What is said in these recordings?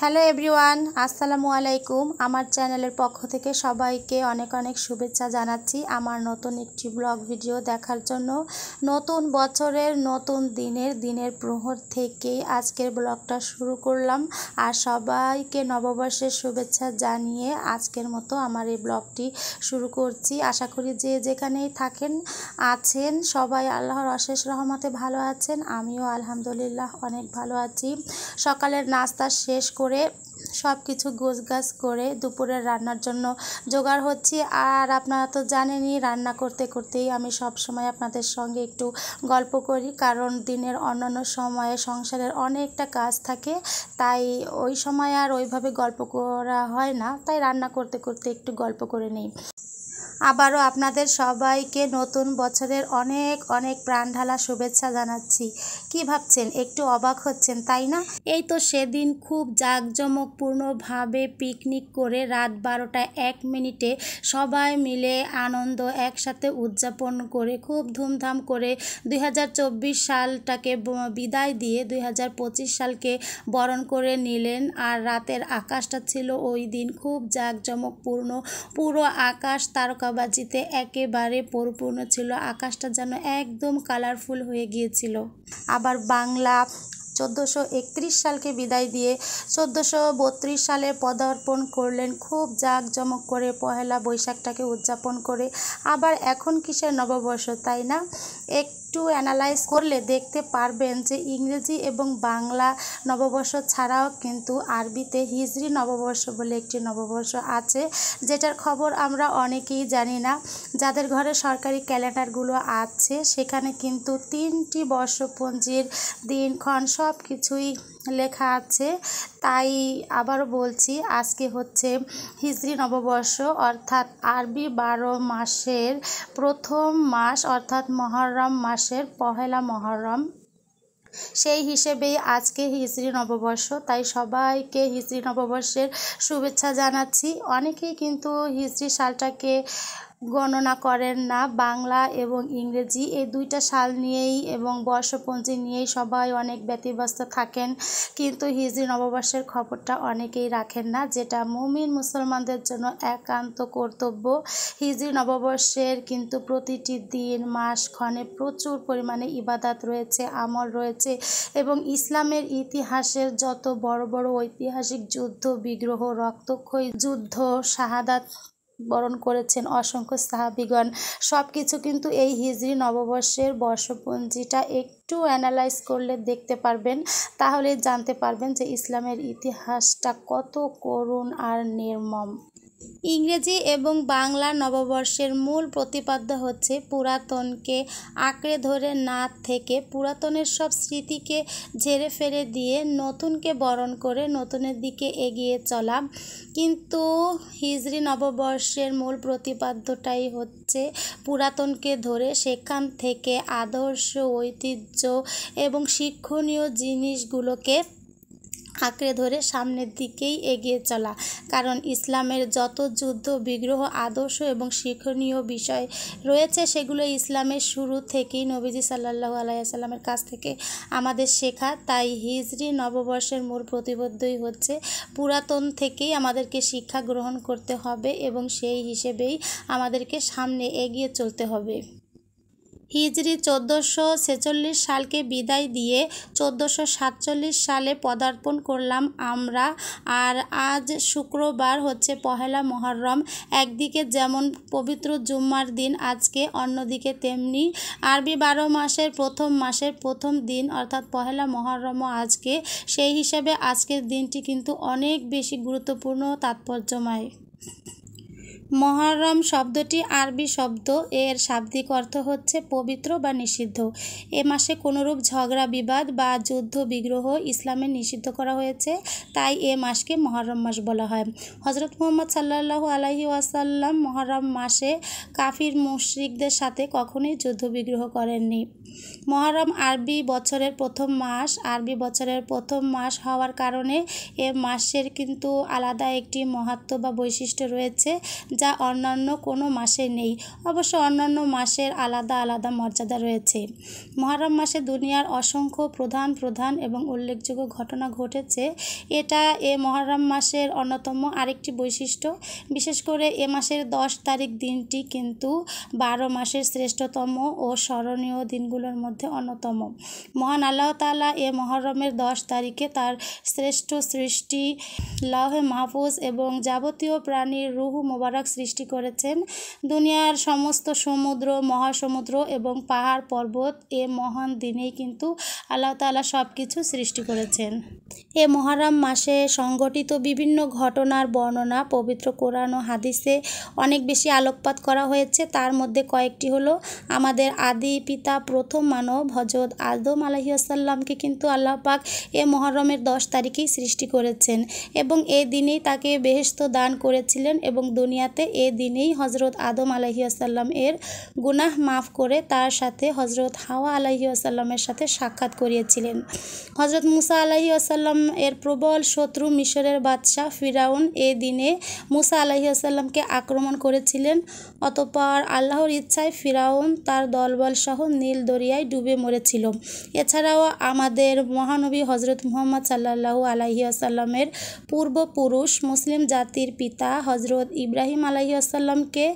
Hello everyone, আসসালামু আলাইকুম। আমার চ্যানেলের পক্ষ থেকে সবাইকে অনেক অনেক শুভেচ্ছা জানাচ্ছি আমার নতুন একটি ব্লগ ভিডিও দেখার জন্য। নতুন বছরের নতুন দিনের প্রহর থেকেই আজকের ব্লগটা শুরু করলাম। আর সবাইকে নববর্ষের শুভেচ্ছা জানিয়ে আজকের মতো আমার এই ব্লগটি শুরু করছি। আশা করি যে যেখানেই আছেন সবাই আল্লাহর অশেষ রহমতে ভালো আছেন। আমিও আলহামদুলিল্লাহ অনেক ভালো আছি। সকালের নাস্তা শেষ করে সব কিছু গোছগাছ করে দুপুরের রান্নার জন্য জোগাড় হচ্ছি। আর আপনারা তো জানেনই, রান্না করতে করতেই আমি সব সময় আপনাদের সঙ্গে একটু গল্প করি, কারণ দিনের অন্যান্য সময়ে সংসারের অনেকটা কাজ থাকে, তাই ওই সময় আর ওইভাবে গল্প করা হয় না, তাই রান্না করতে করতে একটু গল্প করে নিই। আবারও আপনাদের সবাইকে নতুন বছরের অনেক অনেক প্রাণঢালা শুভেচ্ছা জানাচ্ছি। কি ভাবছেন, একটু অবাক হচ্ছেন তাই না? এই তো সেদিন খুব জাঁকজমকপূর্ণভাবে পিকনিক করে রাত 12টা 1 মিনিটে সবাই মিলে আনন্দ একসাথে উদযাপন করে খুব ধুমধাম করে 2024 সালটাকে বিদায় দিয়ে 2025 সালকে বরণ করে নিলেন। আর রাতের আকাশটা ছিল ওই দিন খুব জাঁকজমকপূর্ণ, পুরো আকাশ তারকাবাজিতে একেবারে পরিপূর্ণ ছিল। আকাশটা যেন একদম কালারফুল হয়ে গিয়েছিল। আবার বাংলা 1431 সালকে বিদায় দিয়ে 1432 সালে পদার্পণ করলেন খুব জাঁকজমক করে, পহেলা বৈশাখটাকে উদযাপন করে। আবার এখন কিসের নববর্ষ, তাই না? একটু অ্যানালাইজ করলে দেখতে পারবেন যে ইংরেজি এবং বাংলা নববর্ষ ছাড়াও কিন্তু আরবিতে হিজরি নববর্ষ বলে একটি নববর্ষ আছে, যেটার খবর আমরা অনেকেই জানি না। যাদের ঘরে সরকারি ক্যালেন্ডারগুলো আছে সেখানে কিন্তু 3টি বর্ষপঞ্জির দিনক্ষণ সব কিছুই লেখা আছে। তাই আবারও বলছি, আজকে হচ্ছে হিজরি নববর্ষ, অর্থাৎ আরবি 12 মাসের প্রথম মাস, অর্থাৎ মহররম মাসের পহেলা মহররম। সেই হিসেবেই আজকে হিজরি নববর্ষ, তাই সবাইকে হিজরি নববর্ষের শুভেচ্ছা জানাচ্ছি। অনেকেই কিন্তু হিজরি সালটাকে গণনা করেন না, বাংলা এবং ইংরেজি এই দুইটা সাল নিয়েই এবং বর্ষপঞ্জি নিয়েই সবাই অনেক ব্যতিব্যস্ত থাকেন, কিন্তু হিজরি নববর্ষের খবরটা অনেকেই রাখেন না, যেটা মুমিন মুসলমানদের জন্য একান্ত কর্তব্য। হিজরি নববর্ষের কিন্তু প্রতিটি দিন মাস ক্ষণে প্রচুর পরিমাণে ইবাদত রয়েছে, আমল রয়েছে, এবং ইসলামের ইতিহাসের যত বড় বড় ঐতিহাসিক যুদ্ধ বিগ্রহ, রক্তক্ষয়ী যুদ্ধ, শাহাদাত বরণ করেছেন অসংখ্য সাহাবীগণ, সব কিছু কিন্তু এই হিজরি নববর্ষের বর্ষপঞ্জিটা একটু অ্যানালাইজ করলে দেখতে পারবেন। তাহলে জানতে পারবেন যে ইসলামের ইতিহাসটা কত করুণ আর নির্মম। ইংরেজি এবং বাংলা নববর্ষের মূল প্রতিপাদ্য হচ্ছে পুরাতনকে আঁকড়ে ধরে না থেকে পুরাতনের সব স্মৃতিকে ঝেড়ে ফেলে দিয়ে নতুনকে বরণ করে নতুনের দিকে এগিয়ে চলা। কিন্তু হিজরি নববর্ষের মূল প্রতিপাদ্যটাই হচ্ছে পুরাতনকে ধরে সেখান থেকে আদর্শ, ঐতিহ্য এবং শিক্ষণীয় জিনিসগুলোকে আঁকড়ে ধরে সামনের দিকেই এগিয়ে চলা। কারণ ইসলামের যত যুদ্ধ বিগ্রহ, আদর্শ এবং শিক্ষণীয় বিষয় রয়েছে সেগুলো ইসলামের শুরু থেকেই নবীজি সাল্লাল্লাহু আলাইহি ওয়াসাল্লামের কাছ থেকে আমাদের শেখা। তাই হিজরি নববর্ষের মূল প্রতিপাদ্যই হচ্ছে পুরাতন থেকেই আমাদেরকে শিক্ষা গ্রহণ করতে হবে এবং সেই হিসেবেই আমাদেরকে সামনে এগিয়ে চলতে হবে। হিজরি 1446 সালকে বিদায় দিয়ে 1447 সালে পদার্পণ করলাম আমরা। আর আজ শুক্রবার হচ্ছে পহেলা মহররম। একদিকে যেমন পবিত্র জুম্মার দিন আজকে, অন্যদিকে তেমনি আরবি 12 মাসের প্রথম দিন অর্থাৎ পহেলা মহররমও আজকে। সেই হিসাবে আজকের দিনটি কিন্তু অনেক বেশি গুরুত্বপূর্ণ, তাৎপর্যময়। মহররম শব্দটি আরবি শব্দ, এর শাব্দিক অর্থ হচ্ছে পবিত্র বা নিষিদ্ধ। এ মাসে কোনোরূপ ঝগড়া বিবাদ বা যুদ্ধ বিগ্রহ ইসলামে নিষিদ্ধ করা হয়েছে, তাই এ মাসকে মহররম মাস বলা হয়। হযরত মুহাম্মদ সাল্লাল্লাহু আলাইহি ওয়াসাল্লাম মহররম মাসে কাফির মুশরিকদের সাথে কখনোই যুদ্ধ বিগ্রহ করেননি। মহররম আরবি বছরের প্রথম মাস হওয়ার কারণে এ মাসের কিন্তু আলাদা একটি মাহাত্ম্য বা বৈশিষ্ট্য রয়েছে, যা অন্যান্য কোনো মাসে নেই। অবশ্য অন্যান্য মাসের আলাদা আলাদা মর্যাদা রয়েছে। মুহররম মাসে দুনিয়ার অসংখ্য প্রধান এবং উল্লেখযোগ্য ঘটনা ঘটেছে। এটা এ মুহররম মাসের অন্যতম আরেকটি বৈশিষ্ট্য। বিশেষ করে এ মাসের 10 তারিখ দিনটি কিন্তু 12 মাসের শ্রেষ্ঠতম ও স্মরণীয় দিনগুলোর মধ্যে অন্যতম। মহান আল্লাহ তাআলা এ মুহররমের 10 তারিখে তার শ্রেষ্ঠ সৃষ্টি লৌহে মাহফুজ এবং যাবতীয় প্রাণীর রূহ মোবারক সৃষ্টি করেছেন। দুনিয়ার সমস্ত সমুদ্র, মহাসমুদ্র এবং পাহাড় পর্বত এ মহান দিনেই কিন্তু আল্লাহ তাআলা সব কিছু সৃষ্টি করেছেন। এ মুহররম মাসে সংঘটিত বিভিন্ন ঘটনার বর্ণনা পবিত্র কোরআন ও হাদিসে অনেক বেশি আলোকপাত করা হয়েছে। তার মধ্যে কয়েকটি হলো, আমাদের আদি পিতা প্রথম মানব হযরত আদম আলাইহিসসালামকে কিন্তু আল্লাহ পাক এ মুহররমের 10 তারিখেই সৃষ্টি করেছেন এবং এ দিনেই তাকে বেহেশত দান করেছিলেন এবং দুনিয়াতে এ দিনেই হযরত আদম আলাইহিসসালাম এর গুনাহ মাফ করে তার সাথে হযরত হাওয়া আলাইহিসসালামের সাথে সাক্ষাৎ করিয়েছিলেন। হযরত মুসা আলাইহিসসালাম এর প্রবল শত্রু মিশরের বাদশাহ ফিরাউন এ দিনে মুসা আলাইহিসসালামকে আক্রমণ করেছিলেন। অতঃপর আল্লাহর ইচ্ছায় ফিরাউন তার দলবল সহ নীল দরিয়ায় ডুবে মরেছিল। এছাড়াও আমাদের মহানবী হযরত মুহাম্মদ সাল্লাল্লাহু আলাইহি ওয়াসাল্লামের পূর্বপুরুষ মুসলিম জাতির পিতা হযরত ইব্রাহিম আলাইহিসসালামকে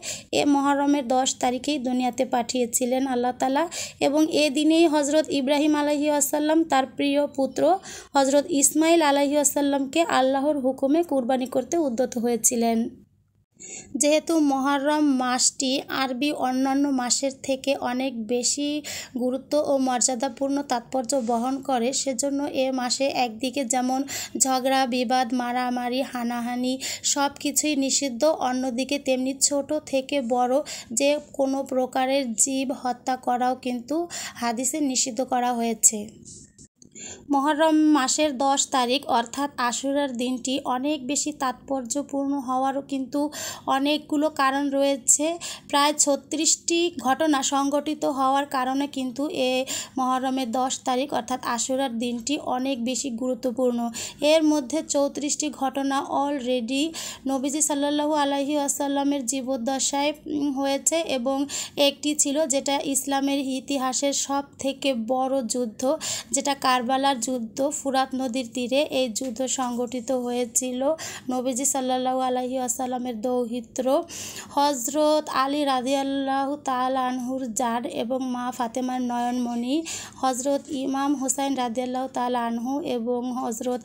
এ মুহররমের 10 তারিখেই দুনিয়াতে পাঠিয়েছিলেন আল্লাহ তাআলা এবং এ দিনেই হযরত ইব্রাহিম আলাইহিসসালাম তার প্রিয় পুত্র হযরত ইসমাইল আলাইহিসসালামকে আল্লাহর হুকুমে কুরবানি করতে উদ্যত হয়েছিলেন। যেহেতু মুহররম মাসটি আরবি অন্যান্য মাসের থেকে অনেক বেশি গুরুত্ব ও মর্যাদাপূর্ণ তাৎপর্য বহন করে, সেজন্য এ মাসে একদিকে যেমন ঝগড়া বিবাদ, মারামারি, হানাহানি সব কিছুই নিষিদ্ধ, অন্যদিকে তেমনি ছোট থেকে বড় যে কোনো প্রকারের জীব হত্যা করাও কিন্তু হাদিসে নিষিদ্ধ করা হয়েছে। মুহররম মাসের 10 তারিখ অর্থাৎ আশুরার দিনটি অনেক বেশি তাৎপর্যপূর্ণ হওয়ারও কিন্তু অনেকগুলো কারণ রয়েছে। প্রায় 36টি ঘটনা সংঘটিত হওয়ার কারণে কিন্তু এ মুহররমের 10 তারিখ অর্থাৎ আশুরার দিনটি অনেক বেশি গুরুত্বপূর্ণ। এর মধ্যে 34টি ঘটনা অলরেডি নবীজি সাল্লাল্লাহু আলাইহি ওয়াসাল্লামের জীবদ্দশায় হয়েছে এবং একটি ছিল যেটা ইসলামের ইতিহাসের সব থেকে বড় যুদ্ধ, যেটা কারবালার যুদ্ধ। ফুরাত নদীর তীরে এই যুদ্ধ সংগঠিত হয়েছিল নবীজি সাল্লাল্লাহু আলাইহি ওয়াসাল্লামের দৌহিত্র হযরত আলী রাদিয়াল্লাহু তাআলা আনহুর জান এবং মা ফাতেমার নয়নমণি হযরত ইমাম হুসাইন রাদিয়াল্লাহু তাআলা আনহু এবং হযরত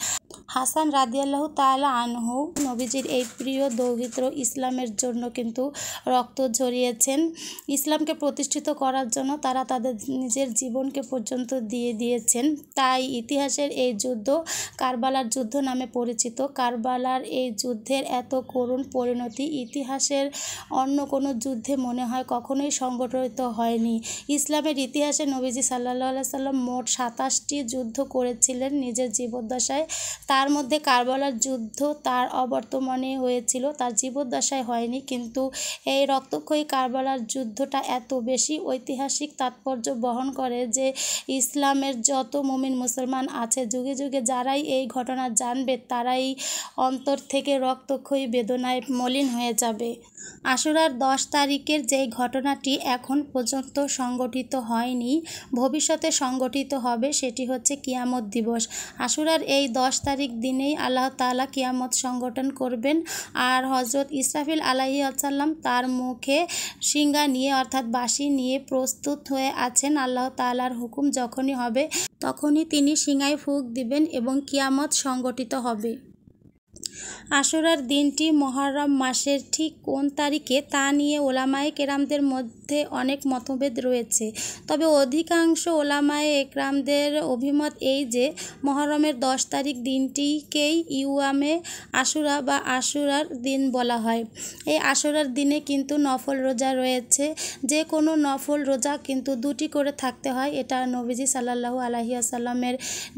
হাসান রাদিয়াল্লাহু তাআলা আনহু নবীজির এই প্রিয় দৌহিত্র ইসলামের জন্য কিন্তু রক্ত ঝরিয়েছেন। ইসলামকে প্রতিষ্ঠিত করার জন্য তারা তাদের নিজের জীবনকে পর্যন্ত দিয়ে দিয়েছেন। তাই ইতিহাসের এই যুদ্ধ কারবালার যুদ্ধ নামে পরিচিত। কারবালার এই যুদ্ধের এত করুণ পরিণতি ইতিহাসের অন্য কোনো যুদ্ধে মনে হয় কখনোই সংঘটিত হয়নি। ইসলামের ইতিহাসে নবীজি সাল্লাল্লাহু আলাইহি সাল্লাম মোট 27টি যুদ্ধ করেছিলেন নিজের জীবদ্দশায়। তার মধ্যে কারবালার যুদ্ধ তার অবর্তমানে হয়েছিল, তার জীবদ্দশায় হয়নি। কিন্তু এই রক্তক্ষয়ী কারবালার যুদ্ধটা এত বেশি ঐতিহাসিক তাৎপর্য বহন করে যে ইসলামের যত মুমিন মুসলমান আছে যুগে যুগে যারাই এই ঘটনা জানবে তারাই অন্তর থেকে রক্তক্ষয়ী বেদনায় মলিন হয়ে যাবে। আশুরার 10 তারিখের যেই ঘটনাটি এখন পর্যন্ত সংগঠিত হয়নি, ভবিষ্যতে সংগঠিত হবে, সেটি হচ্ছে কিয়ামত দিবস। আশুরার এই 10 তারিখ দিনেই আল্লাহ তাআলা কিয়ামত সংগঠন করবেন আর হযরত ইসরাফিল আলাইহিস সালাম তার মুখে শিঙ্গা নিয়ে অর্থাৎ বাঁশি নিয়ে প্রস্তুত হয়ে আছেন। আল্লাহ তাআলার হুকুম যখনই হবে তখনই তিনি শিঙায় ফুঁক দিবেন এবং কিয়ামত সংগঠিত হবে। আশুরার দিনটি মুহররম মাসের ঠিক কোন তারিখে তা নিয়ে ওলামায়ে কেরামদের মধ্যে অনেক মতভেদ রয়েছে। তবে অধিকাংশ ওলামায়ে একরামদের অভিমত এই যে মুহররমের 10 তারিখ দিনটিকেই ইয়ুমে আশুরা বা আশুরার দিন বলা হয়। এই আশুরার দিনে কিন্তু নফল রোজা রয়েছে। যে কোনো নফল রোজা কিন্তু 2টি করে থাকতে হয়, এটা নবীজি সাল্লাল্লাহু আলাইহি ওয়াসাল্লামের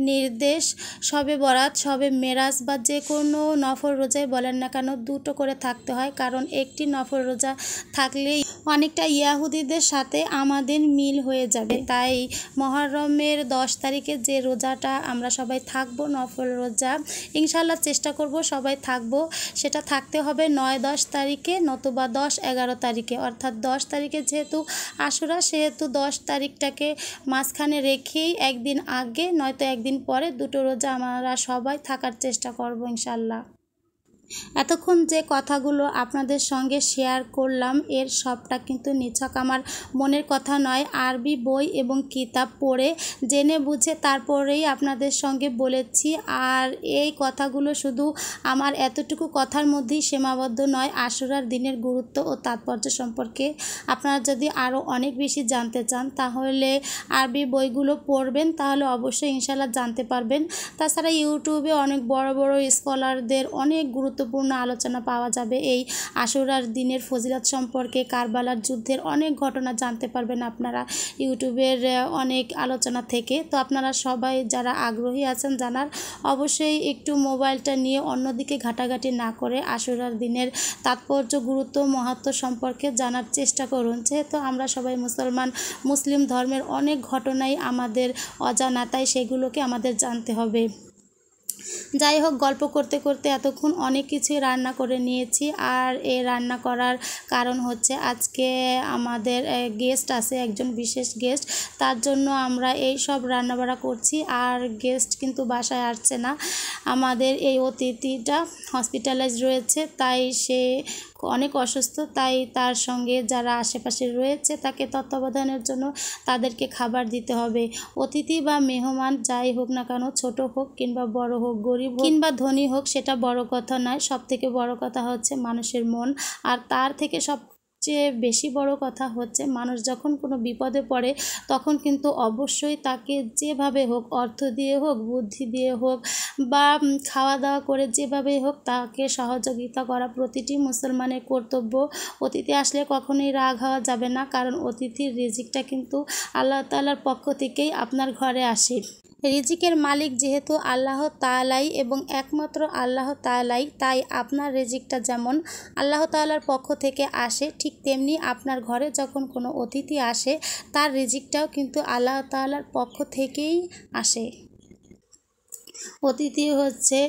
নির্দেশ। শবে বরাত, শবে মেরাজ বা যে কোনো নফল রোজাই বলেন না কেন 2টো করে থাকতে হয়, কারণ একটি নফল রোজা থাকলেই অনেকটা ইয়াহুদিদের সাথে আমাদের মিল হয়ে যাবে। তাই মহরমের 10 তারিখে যে রোজাটা আমরা সবাই থাকবো, নফল রোজা, ইনশাআল্লাহ চেষ্টা করব সবাই থাকবো। সেটা থাকতে হবে 9-10 তারিখে, নতুবা 10-11 তারিখে। অর্থাৎ 10 তারিখে যেহেতু আশুরা, সেহেতু 10 তারিখটাকে মাঝখানে রেখেই একদিন আগে নয়তো একদিন পরে দুটো রোজা আমরা সবাই থাকার চেষ্টা করব ইনশাআল্লাহ। এতক্ষণ যে কথাগুলো আপনাদের সঙ্গে শেয়ার করলাম, এর সবটা কিন্তু নিছক আমার মনের কথা নয়। আরবি বই এবং কিতাব পড়ে জেনে বুঝে তারপরেই আপনাদের সঙ্গে বলেছি। আর এই কথাগুলো শুধু আমার এতটুকু কথার মধ্যেই সীমাবদ্ধ নয়। আশুরার দিনের গুরুত্ব ও তাৎপর্য সম্পর্কে আপনারা যদি আরও অনেক বেশি জানতে চান, তাহলে আরবি বইগুলো পড়বেন, তাহলে অবশ্যই ইনশাআল্লাহ জানতে পারবেন। তাছাড়া ইউটিউবে অনেক বড় বড় স্কলারদের অনেক গুরুত্বপূর্ণ আলোচনা পাওয়া যাবে এই আশুরার দিনের ফজিলত সম্পর্কে। কারবালার যুদ্ধের অনেক ঘটনা জানতে পারবেন আপনারা ইউটিউবের অনেক আলোচনা থেকে। তো আপনারা সবাই যারা আগ্রহী আছেন জানার, অবশ্যই একটু মোবাইলটা নিয়ে অন্যদিকে ঘাটাঘাটি না করে আশুরার দিনের তাৎপর্য, গুরুত্ব, মাহাত্ম্য সম্পর্কে জানার চেষ্টা করুন। যেহেতু আমরা সবাই মুসলিম ধর্মের অনেক ঘটনাই আমাদের অজানা, তাই সেগুলোকে আমাদের জানতে হবে। যাই হোক, গল্প করতে করতে এতক্ষণ অনেক কিছুই রান্না করে নিয়েছি। আর এই রান্না করার কারণ হচ্ছে আজকে আমাদের গেস্ট আছে, একজন বিশেষ গেস্ট, তার জন্য আমরা এই সব রান্নাবাড়া করছি। আর গেস্ট কিন্তু বাসায় আসছে না, আমাদের এই অতিথিটা হসপিটালাইজ রয়েছে, তাই সে অনেক অসুস্থ। তাই তার সঙ্গে যারা আশেপাশে রয়েছে তাকে তত্ত্বাবধানের জন্য তাদেরকে খাবার দিতে হবে। অতিথি বা মেহমান যাই হোক না কেন, ছোট হোক কিংবা বড় হোক, গরিব হোক কিংবা ধনী হোক, সেটা বড় কথা নয়। সব থেকে বড় কথা হচ্ছে মানুষের মন। আর তার থেকে সবচেয়ে বেশি বড় কথা হচ্ছে মানুষ যখন কোনো বিপদে পড়ে, তখন কিন্তু অবশ্যই তাকে যেভাবে হোক, অর্থ দিয়ে হোক, বুদ্ধি দিয়ে হোক বা খাওয়া দাওয়া করে যেভাবে হোক, তাকে সহযোগিতা করা প্রতিটি মুসলমানের কর্তব্য। অতিথি আসলে কখনোই রাগ হওয়া যাবে না, কারণ অতিথির রিজিকটা কিন্তু আল্লাহ তাআলার পক্ষ থেকেই আপনার ঘরে আসে। রিজিকের মালিক যেহেতু আল্লাহ তাআলাই এবং একমাত্র আল্লাহ তাআলাই, তাই আপনার রিজিকটা যেমন আল্লাহ তাআলার পক্ষ থেকে আসে, ঠিক তেমনি আপনার ঘরে যখন কোনো অতিথি আসে, তার রিজিকটাও কিন্তু আল্লাহ তাআলার পক্ষ থেকেই আসে। অতিথি হচ্ছে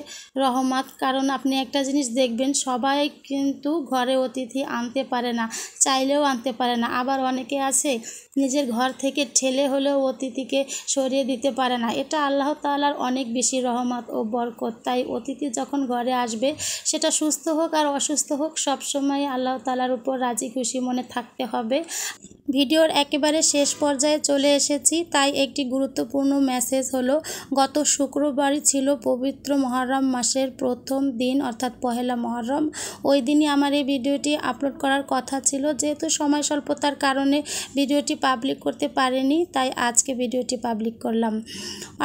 রহমত। কারণ আপনি একটা জিনিস দেখবেন, সবাই কিন্তু ঘরে অতিথি আনতে পারে না, চাইলেও আনতে পারে না। আবার অনেকে আছে নিজের ঘর থেকে ঠেলে হলেও অতিথিকে সরিয়ে দিতে পারে না। এটা আল্লাহ তাআলার অনেক বেশি রহমত ও বরকত। তাই অতিথি যখন ঘরে আসবে, সেটা সুস্থ হোক আর অসুস্থ হোক, সবসময় আল্লাহ তাআলার উপর রাজি খুশি মনে থাকতে হবে। ভিডিওর একেবারে শেষ পর্যায়ে চলে এসেছি, তাই একটি গুরুত্বপূর্ণ মেসেজ হলো, গত শুক্রবারই ছিল পবিত্র মহরম মাসের প্রথম দিন, অর্থাৎ পহেলা মহরম। ওই দিনই আমার এই ভিডিওটি আপলোড করার কথা ছিল, যেহেতু সময় স্বল্পতার কারণে ভিডিওটি পাবলিক করতে পারিনি, তাই আজকে ভিডিওটি পাবলিক করলাম।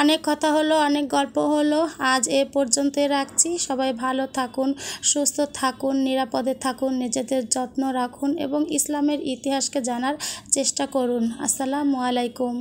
অনেক কথা হলো, অনেক গল্প হলো, আজ এ পর্যন্তই রাখছি। সবাই ভালো থাকুন, সুস্থ থাকুন, নিরাপদে থাকুন, নিজেদের যত্ন রাখুন এবং ইসলামের ইতিহাসকে জানার চেষ্টা করুন। আসসালামু আলাইকুম।